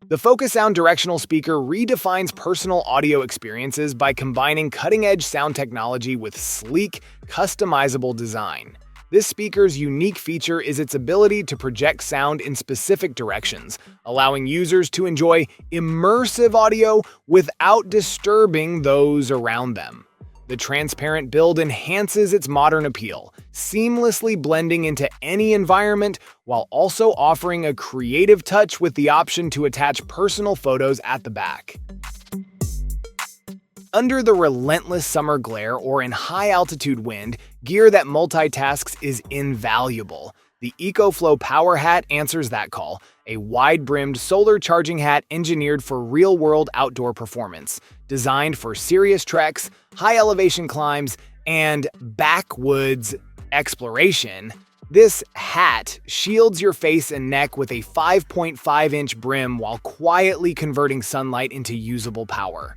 The Focus Sound directional speaker redefines personal audio experiences by combining cutting-edge sound technology with sleek, customizable design. This speaker's unique feature is its ability to project sound in specific directions, allowing users to enjoy immersive audio without disturbing those around them. The transparent build enhances its modern appeal, seamlessly blending into any environment while also offering a creative touch with the option to attach personal photos at the back. Under the relentless summer glare or in high-altitude wind, gear that multitasks is invaluable. The EcoFlow Power Hat answers that call, a wide-brimmed solar charging hat engineered for real-world outdoor performance, designed for serious treks, high-elevation climbs, and backwoods exploration. This hat shields your face and neck with a 5.5-inch brim while quietly converting sunlight into usable power.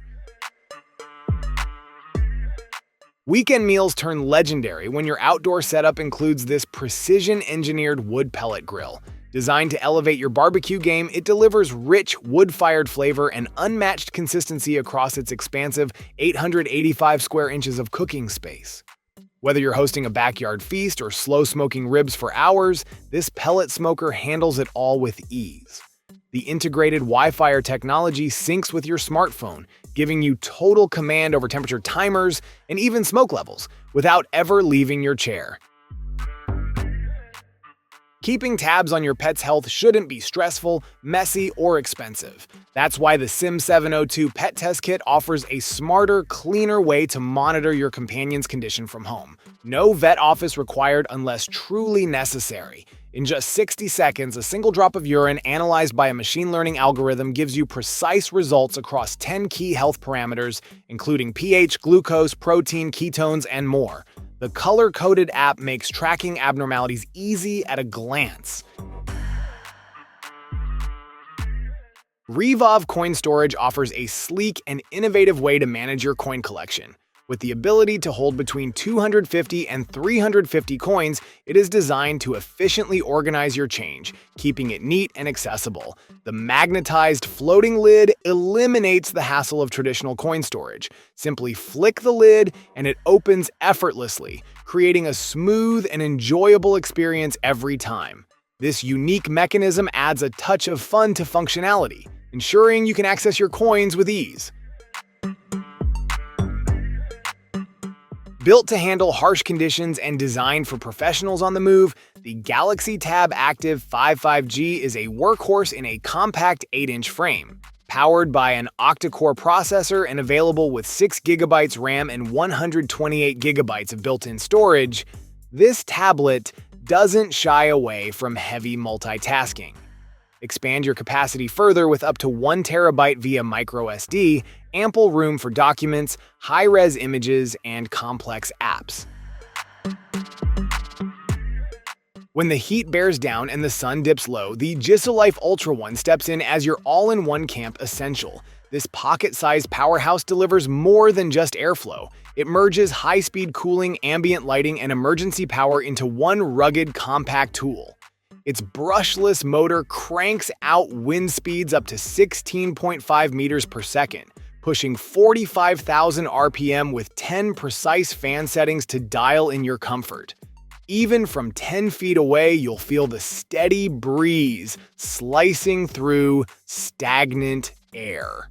Weekend meals turn legendary when your outdoor setup includes this precision-engineered wood pellet grill. Designed to elevate your barbecue game, it delivers rich, wood-fired flavor and unmatched consistency across its expansive 885 square inches of cooking space. Whether you're hosting a backyard feast or slow-smoking ribs for hours, this pellet smoker handles it all with ease. The integrated Wi-Fi technology syncs with your smartphone, giving you total command over temperature timers and even smoke levels without ever leaving your chair. Keeping tabs on your pet's health shouldn't be stressful, messy, or expensive. That's why the SIM702 Pet Test Kit offers a smarter, cleaner way to monitor your companion's condition from home. No vet office required unless truly necessary. In just 60 seconds, a single drop of urine analyzed by a machine learning algorithm gives you precise results across 10 key health parameters, including pH, glucose, protein, ketones, and more. The color-coded app makes tracking abnormalities easy at a glance. Reev coin storage offers a sleek and innovative way to manage your coin collection. With the ability to hold between 250 and 350 coins, it is designed to efficiently organize your change, keeping it neat and accessible. The magnetized floating lid eliminates the hassle of traditional coin storage. Simply flick the lid and it opens effortlessly, creating a smooth and enjoyable experience every time. This unique mechanism adds a touch of fun to functionality, ensuring you can access your coins with ease. Built to handle harsh conditions and designed for professionals on the move, the Galaxy Tab Active 55G is a workhorse in a compact 8-inch frame. Powered by an octa-core processor and available with 6 GB RAM and 128 GB of built-in storage, this tablet doesn't shy away from heavy multitasking. Expand your capacity further with up to 1 TB via microSD, ample room for documents, high-res images, and complex apps. When the heat bears down and the sun dips low, the Gizelife Ultra One steps in as your all-in-one camp essential. This pocket-sized powerhouse delivers more than just airflow. It merges high-speed cooling, ambient lighting, and emergency power into one rugged, compact tool. Its brushless motor cranks out wind speeds up to 16.5 meters per second, pushing 45,000 RPM with 10 precise fan settings to dial in your comfort. Even from 10 feet away, you'll feel the steady breeze slicing through stagnant air.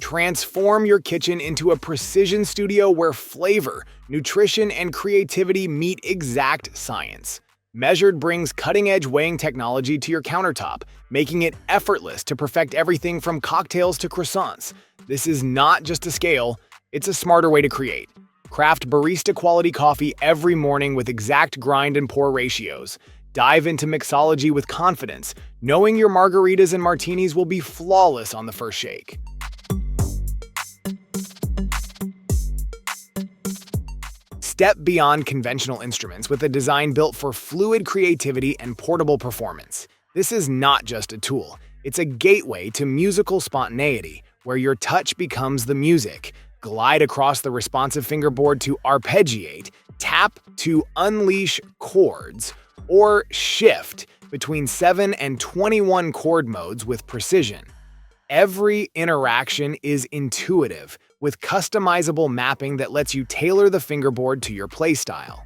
Transform your kitchen into a precision studio where flavor, nutrition, and creativity meet exact science. Measured brings cutting-edge weighing technology to your countertop, making it effortless to perfect everything from cocktails to croissants. This is not just a scale, it's a smarter way to create. Craft barista-quality coffee every morning with exact grind and pour ratios. Dive into mixology with confidence, knowing your margaritas and martinis will be flawless on the first shake. Step beyond conventional instruments with a design built for fluid creativity and portable performance. This is not just a tool, it's a gateway to musical spontaneity, where your touch becomes the music. Glide across the responsive fingerboard to arpeggiate, tap to unleash chords, or shift between 7 and 21 chord modes with precision. Every interaction is intuitive, with customizable mapping that lets you tailor the fingerboard to your playstyle.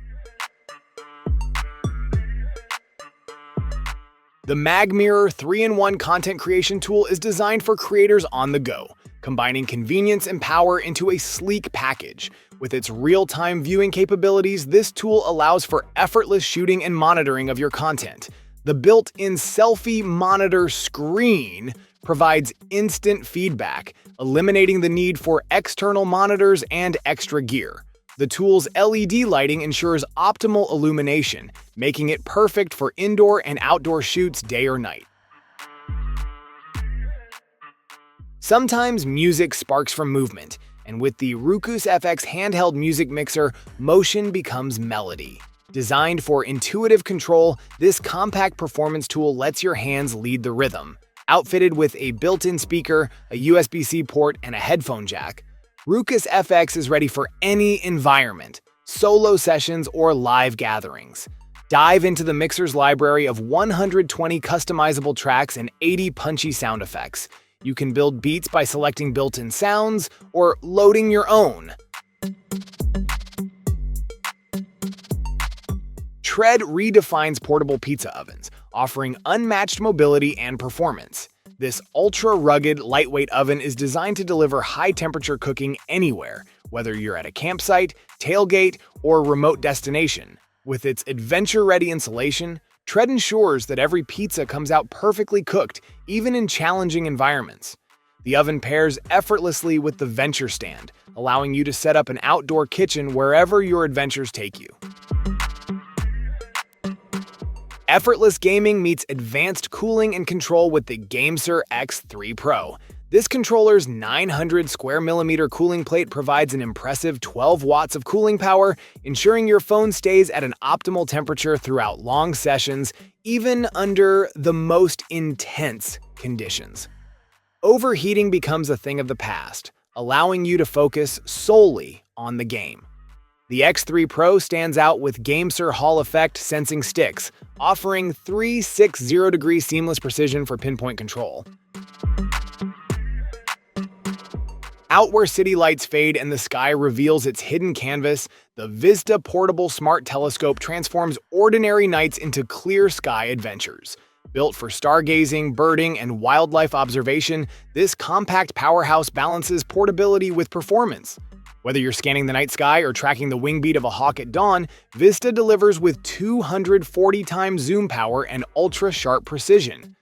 The MagMirror 3-in-1 content creation tool is designed for creators on the go, combining convenience and power into a sleek package. With its real-time viewing capabilities, this tool allows for effortless shooting and monitoring of your content. The built-in selfie monitor screen provides instant feedback, eliminating the need for external monitors and extra gear. The tool's LED lighting ensures optimal illumination, making it perfect for indoor and outdoor shoots day or night. Sometimes music sparks from movement, and with the Rukus FX handheld music mixer, motion becomes melody. Designed for intuitive control, this compact performance tool lets your hands lead the rhythm. Outfitted with a built-in speaker, a USB-C port, and a headphone jack, Rukus FX is ready for any environment, solo sessions, or live gatherings. Dive into the mixer's library of 120 customizable tracks and 80 punchy sound effects. You can build beats by selecting built-in sounds or loading your own. Tread redefines portable pizza ovens, offering unmatched mobility and performance. This ultra-rugged, lightweight oven is designed to deliver high-temperature cooking anywhere, whether you're at a campsite, tailgate, or remote destination. With its adventure-ready insulation, Tread ensures that every pizza comes out perfectly cooked, even in challenging environments. The oven pairs effortlessly with the Venture Stand, allowing you to set up an outdoor kitchen wherever your adventures take you. Effortless gaming meets advanced cooling and control with the Gamester X3 Pro. This controller's 900 square millimeter cooling plate provides an impressive 12 watts of cooling power, ensuring your phone stays at an optimal temperature throughout long sessions, even under the most intense conditions. Overheating becomes a thing of the past, allowing you to focus solely on the game. The X3 Pro stands out with Gamester Hall Effect sensing sticks, offering 360-degree seamless precision for pinpoint control. Out where city lights fade and the sky reveals its hidden canvas, the Vista portable smart telescope transforms ordinary nights into clear sky adventures. Built for stargazing, birding, and wildlife observation, this compact powerhouse balances portability with performance. Whether you're scanning the night sky or tracking the wing beat of a hawk at dawn, Vista delivers with 240 times zoom power and ultra-sharp precision.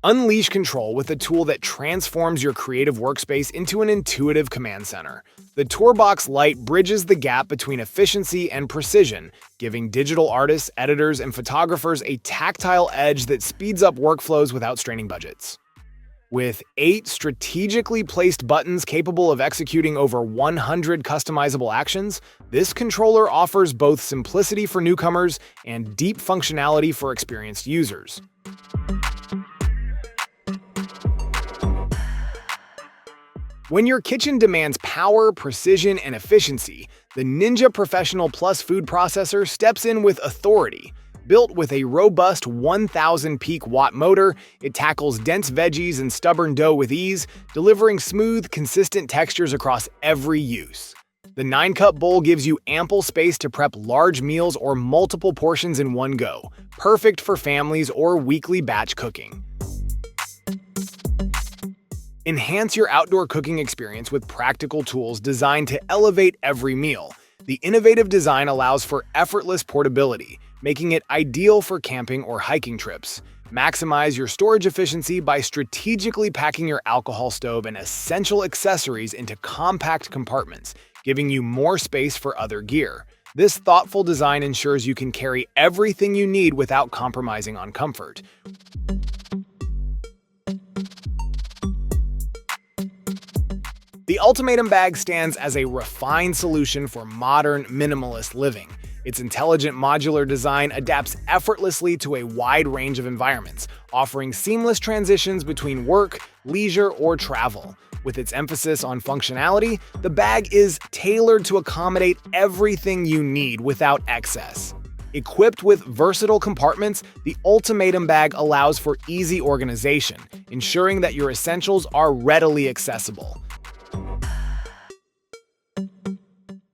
Unleash control with a tool that transforms your creative workspace into an intuitive command center. The Tourbox Lite bridges the gap between efficiency and precision, giving digital artists, editors, and photographers a tactile edge that speeds up workflows without straining budgets. With 8 strategically placed buttons capable of executing over 100 customizable actions, this controller offers both simplicity for newcomers and deep functionality for experienced users. When your kitchen demands power, precision, and efficiency, the Ninja Professional Plus food processor steps in with authority. Built with a robust 1000 peak watt motor, it tackles dense veggies and stubborn dough with ease, delivering smooth, consistent textures across every use. The 9-cup bowl gives you ample space to prep large meals or multiple portions in one go, perfect for families or weekly batch cooking. Enhance your outdoor cooking experience with practical tools designed to elevate every meal. The innovative design allows for effortless portability, making it ideal for camping or hiking trips. Maximize your storage efficiency by strategically packing your alcohol stove and essential accessories into compact compartments, giving you more space for other gear. This thoughtful design ensures you can carry everything you need without compromising on comfort. The Ultimatum bag stands as a refined solution for modern, minimalist living. Its intelligent modular design adapts effortlessly to a wide range of environments, offering seamless transitions between work, leisure, or travel. With its emphasis on functionality, the bag is tailored to accommodate everything you need without excess. Equipped with versatile compartments, the Ultimatum bag allows for easy organization, ensuring that your essentials are readily accessible.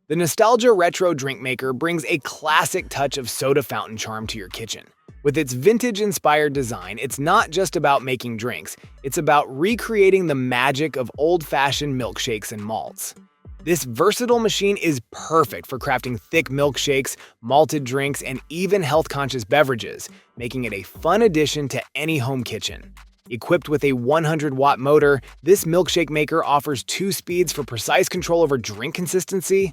The Nostalgia Retro drink maker brings a classic touch of soda fountain charm to your kitchen. With its vintage-inspired design, it's not just about making drinks, it's about recreating the magic of old-fashioned milkshakes and malts. This versatile machine is perfect for crafting thick milkshakes, malted drinks, and even health-conscious beverages, making it a fun addition to any home kitchen. Equipped with a 100-watt motor, this milkshake maker offers 2 speeds for precise control over drink consistency.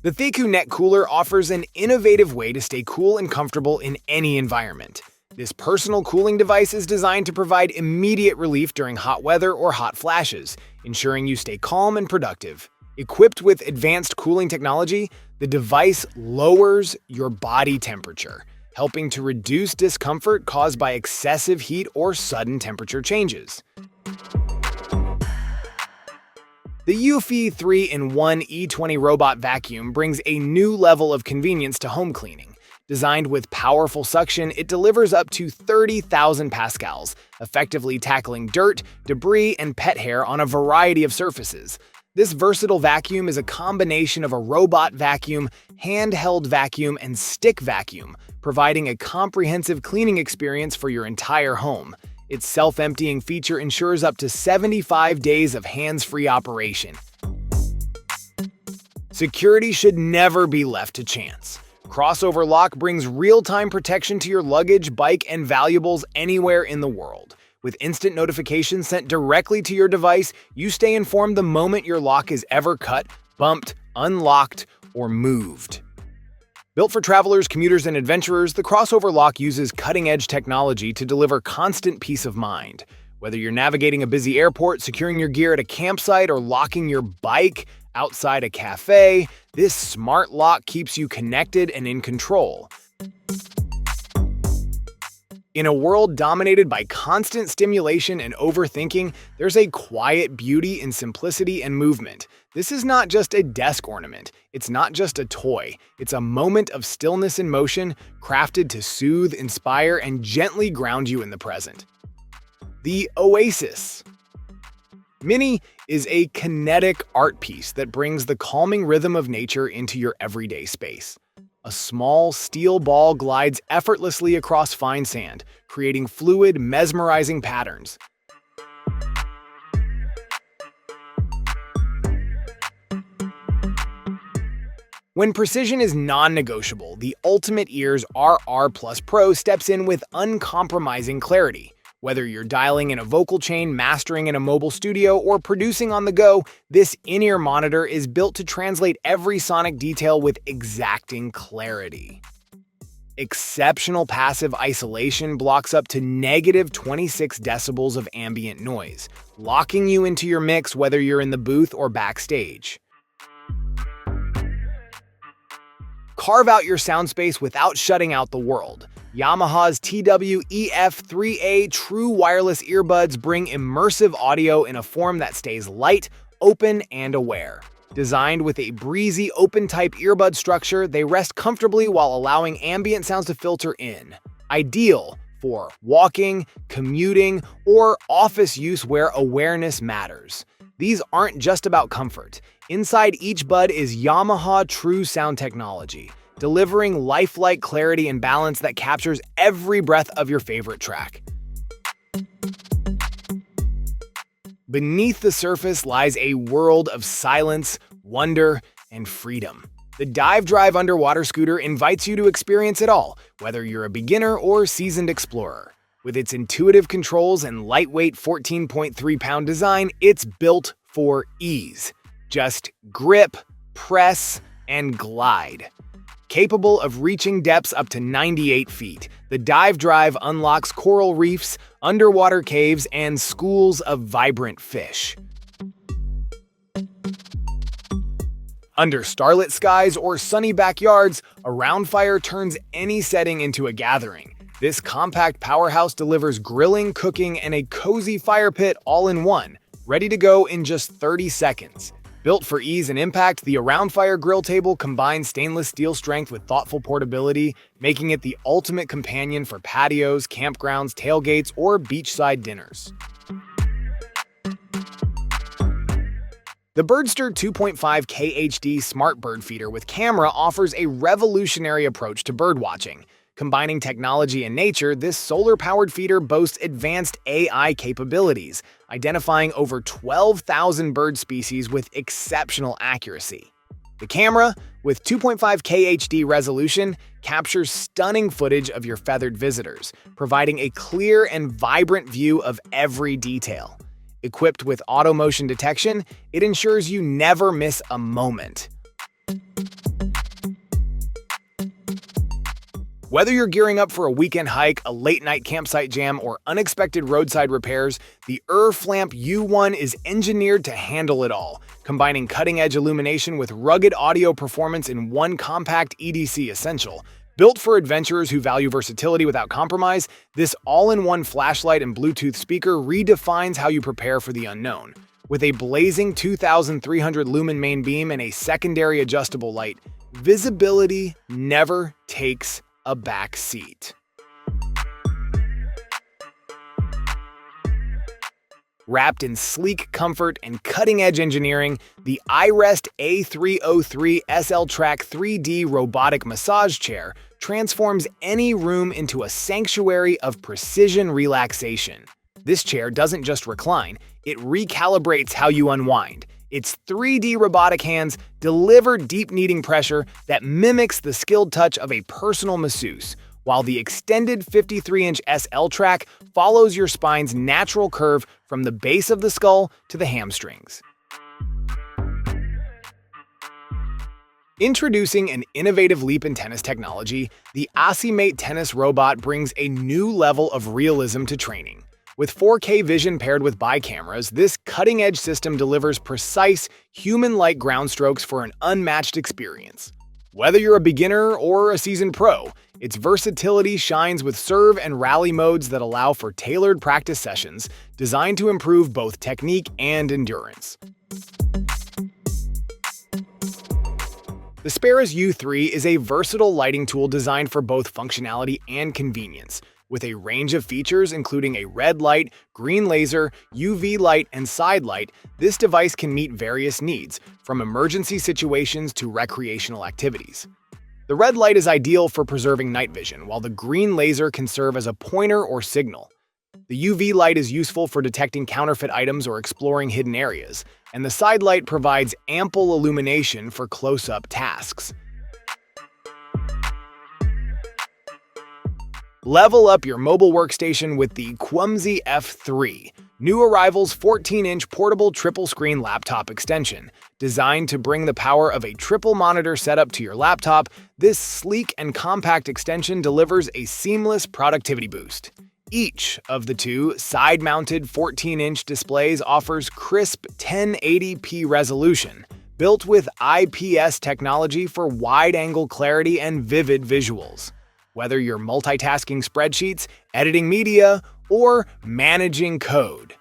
The Theku Neck Cooler offers an innovative way to stay cool and comfortable in any environment. This personal cooling device is designed to provide immediate relief during hot weather or hot flashes, ensuring you stay calm and productive. Equipped with advanced cooling technology, the device lowers your body temperature, helping to reduce discomfort caused by excessive heat or sudden temperature changes. The Eufy 3-in-1 E20 Robot Vacuum brings a new level of convenience to home cleaning. Designed with powerful suction, it delivers up to 30,000 pascals, effectively tackling dirt, debris, and pet hair on a variety of surfaces. This versatile vacuum is a combination of a robot vacuum, handheld vacuum, and stick vacuum, providing a comprehensive cleaning experience for your entire home. Its self-emptying feature ensures up to 75 days of hands-free operation. Security should never be left to chance. Crossover Lock brings real-time protection to your luggage, bike, and valuables anywhere in the world. With instant notifications sent directly to your device, you stay informed the moment your lock is ever cut, bumped, unlocked, or moved. Built for travelers, commuters, and adventurers, the Crossover Lock uses cutting-edge technology to deliver constant peace of mind. Whether you're navigating a busy airport, securing your gear at a campsite, or locking your bike outside a cafe, this smart lock keeps you connected and in control. In a world dominated by constant stimulation and overthinking, there's a quiet beauty in simplicity and movement. This is not just a desk ornament. It's not just a toy. It's a moment of stillness and motion, crafted to soothe, inspire, and gently ground you in the present. The Oasis Mini is a kinetic art piece that brings the calming rhythm of nature into your everyday space. A small steel ball glides effortlessly across fine sand, creating fluid, mesmerizing patterns. When precision is non-negotiable, the Ultimate Ears RR Plus Pro steps in with uncompromising clarity. Whether you're dialing in a vocal chain, mastering in a mobile studio, or producing on the go, this in-ear monitor is built to translate every sonic detail with exacting clarity. Exceptional passive isolation blocks up to -26 decibels of ambient noise, locking you into your mix whether you're in the booth or backstage. Carve out your sound space without shutting out the world. Yamaha's TW-EF3A true wireless earbuds bring immersive audio in a form that stays light, open, and aware. Designed with a breezy, open-type earbud structure, they rest comfortably while allowing ambient sounds to filter in. Ideal for walking, commuting, or office use where awareness matters. These aren't just about comfort. Inside each bud is Yamaha True Sound technology, delivering lifelike clarity and balance that captures every breath of your favorite track. Beneath the surface lies a world of silence, wonder, and freedom. The Dive Drive underwater scooter invites you to experience it all, whether you're a beginner or seasoned explorer. With its intuitive controls and lightweight 14.3-pound design, it's built for ease. Just grip, press, and glide. Capable of reaching depths up to 98 feet, the Dive Drive unlocks coral reefs, underwater caves, and schools of vibrant fish. Under starlit skies or sunny backyards, a RoundFire turns any setting into a gathering. This compact powerhouse delivers grilling, cooking, and a cozy fire pit all in one, ready to go in just 30 seconds. Built for ease and impact, the RoundFire grill table combines stainless steel strength with thoughtful portability, making it the ultimate companion for patios, campgrounds, tailgates, or beachside dinners. The Birdster 2.5K HD Smart Bird Feeder with camera offers a revolutionary approach to birdwatching. Combining technology and nature, this solar-powered feeder boasts advanced AI capabilities, identifying over 12,000 bird species with exceptional accuracy. The camera, with 2.5K HD resolution, captures stunning footage of your feathered visitors, providing a clear and vibrant view of every detail. Equipped with auto motion detection, it ensures you never miss a moment. Whether you're gearing up for a weekend hike, a late-night campsite jam, or unexpected roadside repairs, the Flamp U1 is engineered to handle it all, combining cutting-edge illumination with rugged audio performance in one compact EDC essential. Built for adventurers who value versatility without compromise, this all-in-one flashlight and Bluetooth speaker redefines how you prepare for the unknown. With a blazing 2,300 lumen main beam and a secondary adjustable light, visibility never takes a back seat. Wrapped in sleek comfort and cutting-edge engineering, the iRest A303 SL-Track 3D robotic massage chair transforms any room into a sanctuary of precision relaxation. This chair doesn't just recline, it recalibrates how you unwind. Its 3D robotic hands deliver deep kneading pressure that mimics the skilled touch of a personal masseuse, while the extended 53-inch SL-Track follows your spine's natural curve from the base of the skull to the hamstrings. Introducing an innovative leap in tennis technology, the Ultimatum tennis robot brings a new level of realism to training. With 4K vision paired with bi-cameras, this cutting-edge system delivers precise, human-like ground strokes for an unmatched experience. Whether you're a beginner or a seasoned pro, its versatility shines with serve and rally modes that allow for tailored practice sessions designed to improve both technique and endurance. The Sparrows U3 is a versatile lighting tool designed for both functionality and convenience. With a range of features including a red light, green laser, UV light, and side light, this device can meet various needs, from emergency situations to recreational activities. The red light is ideal for preserving night vision, while the green laser can serve as a pointer or signal. The UV light is useful for detecting counterfeit items or exploring hidden areas, and the side light provides ample illumination for close-up tasks. Level up your mobile workstation with the Qumzy F3, new arrival's 14-inch portable triple-screen laptop extension. Designed to bring the power of a triple-monitor setup to your laptop, this sleek and compact extension delivers a seamless productivity boost. Each of the two side-mounted 14-inch displays offers crisp 1080p resolution, built with IPS technology for wide-angle clarity and vivid visuals. Whether you're multitasking spreadsheets, editing media, or managing code,